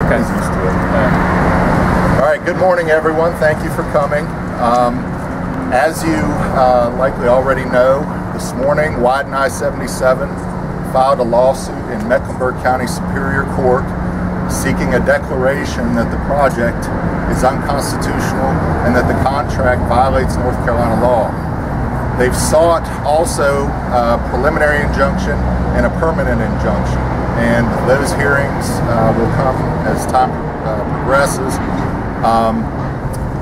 Okay. He's used to it. All right, good morning, everyone. Thank you for coming. As you likely already know, this morning, WidenI77 filed a lawsuit in Meckleburg County Superior Court seeking a declaration that the project is unconstitutional and that the contract violates North Carolina law. They've sought also a preliminary injunction and a permanent injunction, and those hearings will come as time progresses.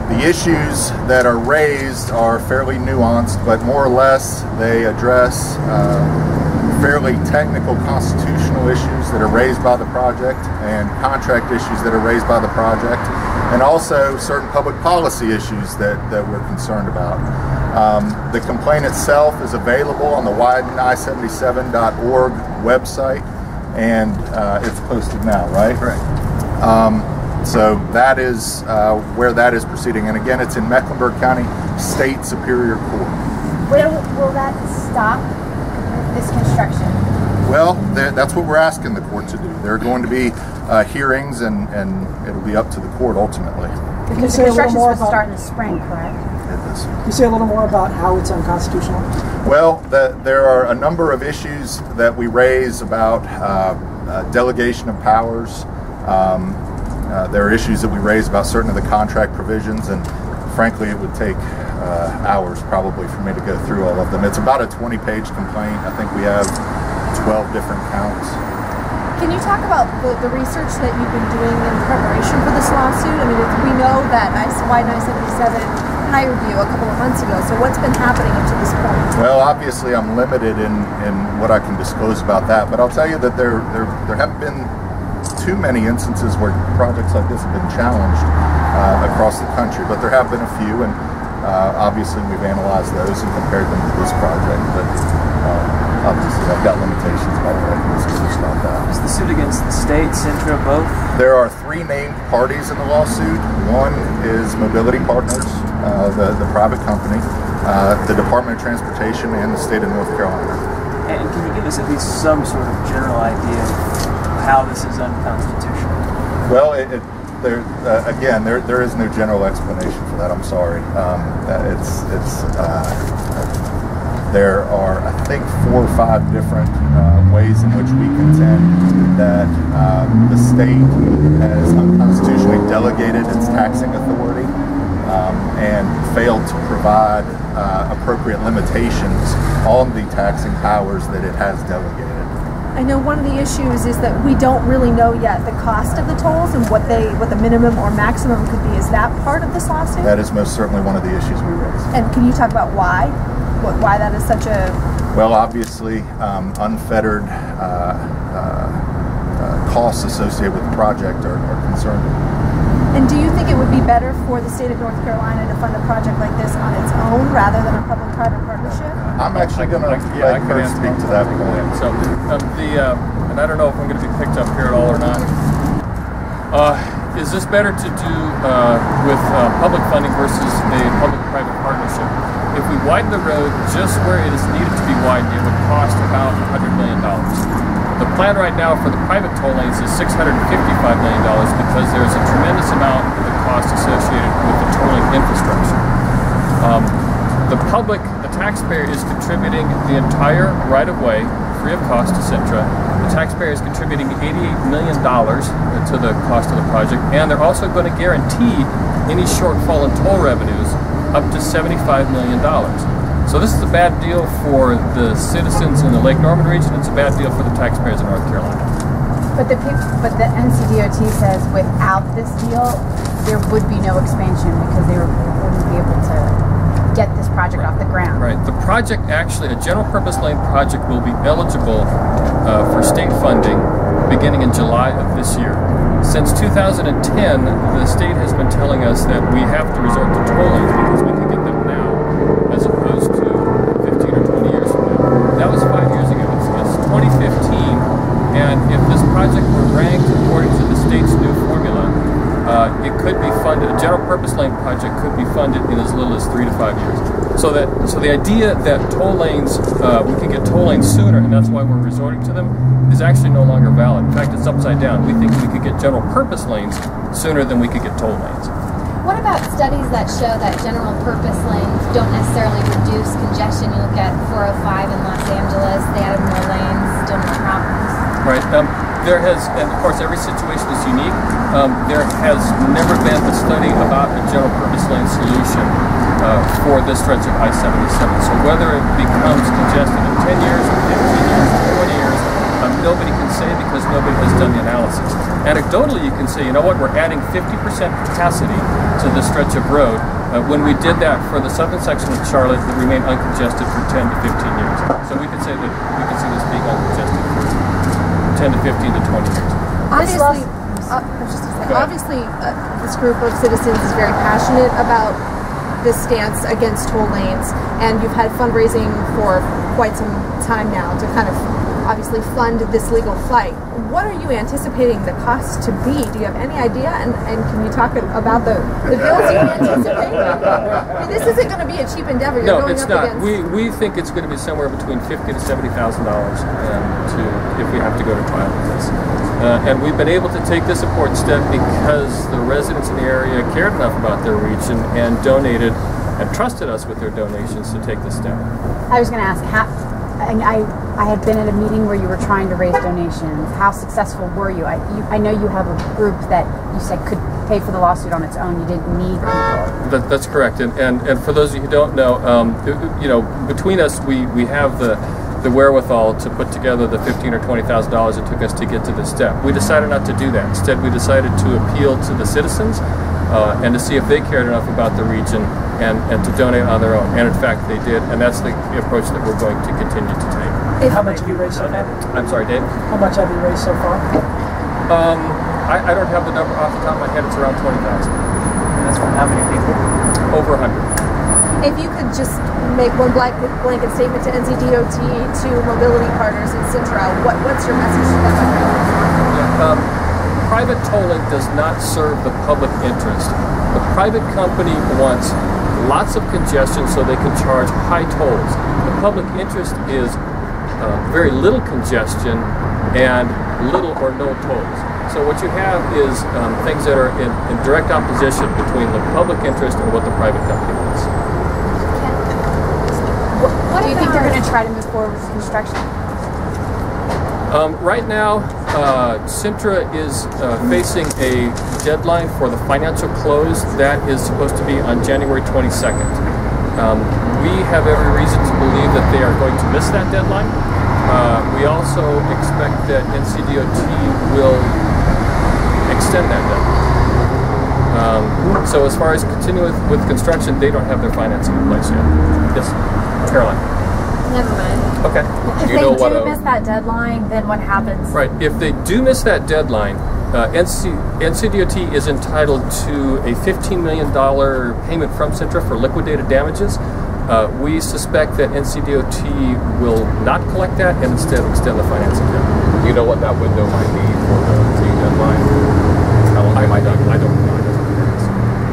The issues that are raised are fairly nuanced, but more or less they address fairly technical constitutional issues that are raised by the project and contract issues that are raised by the project, and also certain public policy issues that we're concerned about. The complaint itself is available on the WidenI77.org website, and it's posted now, right? Correct. So that is where that is proceeding, and again, it's in Mecklenburg County State Superior Court. Where will that stop, this construction? Well, that's what we're asking the court to do. There are going to be hearings, and it'll be up to the court ultimately. Because the construction is supposed to start in the spring, correct? It is. Can you say a little more about how it's unconstitutional? Well, there are a number of issues that we raise about delegation of powers. There are issues that we raise about certain of the contract provisions, and frankly, it would take hours probably for me to go through all of them. It's about a 20-page complaint. I think we have 12 different counts. Can you talk about the research that you've been doing in preparation for this lawsuit? I mean, we know that WidenI77 hired you a couple of months ago, so what's been happening up to this point? Well, obviously I'm limited in what I can disclose about that, but I'll tell you that there haven't been too many instances where projects like this have been challenged across the country, but there have been a few, and obviously we've analyzed those and compared them to this project, but obviously I've got limitations about what I can disclose about that. Is the suit against the state, Centra, both? There are 3 named parties in the lawsuit. One is Mobility Partners, the private company, the Department of Transportation, and the state of North Carolina. And can you give us at least some sort of general idea of how this is unconstitutional? Well, again, there is no general explanation for that. I'm sorry. There are, I think, 4 or 5 different ways in which we contend that the state has unconstitutionally delegated its taxing authority and failed to provide appropriate limitations on the taxing powers that it has delegated. I know one of the issues is that we don't really know yet the cost of the tolls and what the minimum or maximum could be. Is that part of this lawsuit? That is most certainly one of the issues we raise. And can you talk about why? Why that is such a... Well, obviously, unfettered costs associated with the project are concerned. And do you think it would be better for the state of North Carolina to fund a project like this on its own rather than a public-private partnership? I'm actually going to let her speak to that point. So, and I don't know if I'm going to be picked up here at all or not. Is this better to do with public funding versus a public-private partnership? If we widen the road just where it is needed to be widened, it would cost about $100 million. The plan right now for the private toll lanes is $655 million because there's a tremendous amount of the cost associated with the tolling infrastructure. The taxpayer is contributing the entire right-of-way free of cost to Centra. The taxpayer is contributing $88 million to the cost of the project, and they're also going to guarantee any shortfall in toll revenues up to $75 million. So this is a bad deal for the citizens in the Lake Norman region. It's a bad deal for the taxpayers in North Carolina. But the NCDOT says without this deal, there would be no expansion because they wouldn't be able to get this project off the ground. Right. The project actually, a general purpose lane project, will be eligible for state funding beginning in July of this year. Since 2010, the state has been telling us that we have to resort to tolling because we can get them now, as opposed to 15 or 20 years from now. That was 5 years ago. It's 2015, and if this project were ranked according to the state's new formula, it could be funded. A general purpose lane project could be funded in as little as 3 to 5 years. So the idea that toll lanes, we can get toll lanes sooner, and that's why we're resorting to them, is actually no longer valid. In fact, it's upside down. We think we could get general purpose lanes sooner than we could get toll lanes. What about studies that show that general purpose lanes don't necessarily reduce congestion? You look at 405 in Los Angeles, they added more lanes, still more problems. Right. There has, and of course every situation is unique, there has never been a study about a general purpose lane solution for this stretch of I-77. So whether it becomes congested in 10 years, or 15 years, or 20 years, nobody can say because nobody has done the analysis. Anecdotally, you can say, you know what, we're adding 50% capacity to this stretch of road. When we did that for the southern section of Charlotte, it remained uncongested for 10 to 15 years. So we could say that we could see this being uncongested for 10 to 15 to 20 years. Obviously, this group of citizens is very passionate about this stance against toll lanes, and you've had fundraising for quite some time now to kind of obviously fund this legal fight. What are you anticipating the cost to be? Do you have any idea? And can you talk about the bills you anticipate? I mean, this isn't going to be a cheap endeavor. You're no, going it's up not. Against... We think it's going to be somewhere between $50,000 to $70,000 if we have to go to trial with this. And we've been able to take this important step because the residents in the area cared enough about their region and donated and trusted us with their donations to take this step. I was going to ask, I had been at a meeting where you were trying to raise donations. How successful were you? I know you have a group that you said could pay for the lawsuit on its own. You didn't need people. That's correct. And for those of you who don't know, you know, between us, we have the wherewithal to put together the $15,000 or $20,000 it took us to get to this step. We decided not to do that. Instead, we decided to appeal to the citizens and to see if they cared enough about the region and to donate on their own. And in fact, they did. And that's the approach that we're going to continue to take. How much have you raised so far? I'm sorry, Dave? How much have you raised so far? I don't have the number off the top of my head. It's around 20,000. That's from how many people? Over 100. If you could just make one blanket statement to NCDOT, to Mobility Partners in Sintra, what's your message to them? Yeah, private tolling does not serve the public interest. The private company wants lots of congestion so they can charge high tolls. The public interest is very little congestion and little or no tolls. So what you have is things that are in direct opposition between the public interest and what the private company wants. What do you think they're going to try to move forward with construction? Right now, Sintra is facing a deadline for the financial close that is supposed to be on January 22nd. We have every reason to believe that they are going to miss that deadline. We also expect that NCDOT will extend that deadline. So as far as continuing with construction, they don't have their financing in place yet. Yes, Caroline. Never mind. Okay. If they do miss that deadline, then what happens? Right. If they do miss that deadline, NCDOT is entitled to a $15 million payment from Sintra for liquidated damages. We suspect that NCDOT will not collect that and instead extend the financing deadline. Do you know what that window might be for the deadline? I don't know.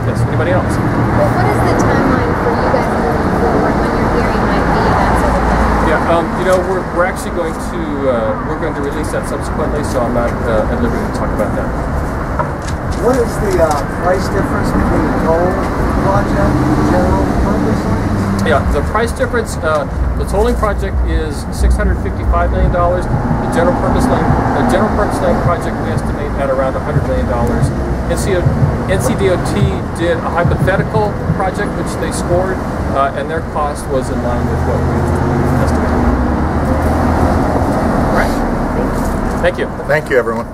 Yes. Anybody else? Well, what is the timeline for you guys moving forward when your hearing might be, that sort of thing? Yeah, you know, we're actually going to release that subsequently, so I'm not at liberty to talk about that. What is the price difference between the toll project and general purpose lanes? Yeah, the price difference, the tolling project is $655 million. The general purpose lane project we estimate at around $100 million. NCDOT did a hypothetical project which they scored, and their cost was in line with what we estimated. All right. Thank you. Thank you, everyone.